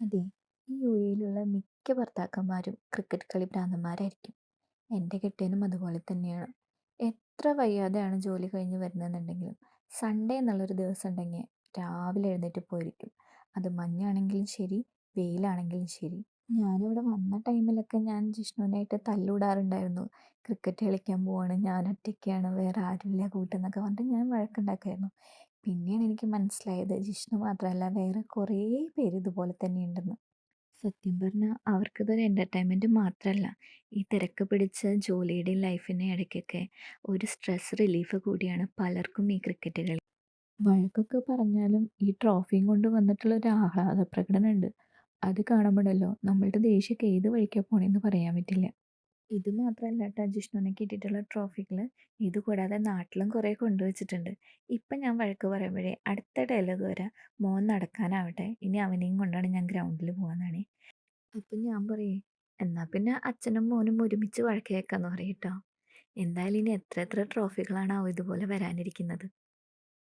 അതെ, ഈ യുഎഇയിലുള്ള മിക്ക ഭർത്താക്കന്മാരും ക്രിക്കറ്റ് കളി ഭ്രാന്തന്മാരായിരിക്കും. എൻ്റെ കെട്ടിയനും അതുപോലെ തന്നെയാണ്. എത്ര വയ്യാതെയാണ് ജോലി കഴിഞ്ഞ് വരുന്നതെന്നുണ്ടെങ്കിലും സൺഡേ എന്നുള്ളൊരു ദിവസം ഉണ്ടെങ്കിൽ രാവിലെ എഴുന്നേറ്റ് പോയിരിക്കും. അത് മഞ്ഞാണെങ്കിലും ശരി, വെയിലാണെങ്കിലും ശരി. ഞാനിവിടെ വന്ന ടൈമിലൊക്കെ ഞാൻ ജിഷ്ണുവിനായിട്ട് തല്ലൂടാറുണ്ടായിരുന്നു. ക്രിക്കറ്റ് കളിക്കാൻ പോവാണ്, ഞാൻ ഒറ്റയ്ക്കാണ്, വേറെ ആരുമില്ല കൂട്ടെന്നൊക്കെ പറഞ്ഞിട്ട് ഞാൻ വഴക്കുണ്ടാക്കുമായിരുന്നു. പിന്നെയാണ് എനിക്ക് മനസ്സിലായത് ജിഷ്ണു മാത്രമല്ല വേറെ കുറേ പേര് ഇതുപോലെ തന്നെയുണ്ടെന്ന്. സത്യം പറഞ്ഞാൽ അവർക്കിതൊരു എൻ്റർടൈൻമെൻറ്റ് മാത്രമല്ല, ഈ തിരക്ക് പിടിച്ച ജോലിയുടെയും ലൈഫിൻ്റെയും ഇടയ്ക്കൊക്കെ ഒരു സ്ട്രെസ് റിലീഫ് കൂടിയാണ് പലർക്കും ഈ ക്രിക്കറ്റ് കളി. വഴക്കൊക്കെ പറഞ്ഞാലും ഈ ട്രോഫിയും കൊണ്ട് വന്നിട്ടുള്ള ഒരു ആഹ്ലാദ പ്രകടനമുണ്ട്. അത് കാണുമ്പോഴല്ലോ നമ്മളുടെ ദേഷ്യമൊക്കെ ഏത് വഴിക്കാണ് പോണേന്ന് പറയാൻ പറ്റില്ല. ഇത് മാത്രമല്ല കേട്ടോ ജിഷ്ണുവിന് കിട്ടിയിട്ടുള്ള ട്രോഫികൾ. ഇത് കൂടാതെ നാട്ടിലും കുറേ കൊണ്ടുവച്ചിട്ടുണ്ട്. ഇപ്പം ഞാൻ വഴക്ക് പറയുമ്പോഴേ അടുത്ത ഡയലോഗ് വരാം, മോൻ നടക്കാനാവട്ടെ, ഇനി അവനെയും കൊണ്ടാണ് ഞാൻ ഗ്രൗണ്ടിൽ പോകാന്നാണ്. അപ്പം ഞാൻ പറയേ, എന്നാ പിന്നെ അച്ഛനും മോനും ഒരുമിച്ച് വഴക്ക് കേൾക്കാന്ന് പറയും ട്ടോ. എന്തായാലും ഇനി എത്ര എത്ര ട്രോഫികളാണാവോ ഇതുപോലെ വരാനിരിക്കുന്നത്.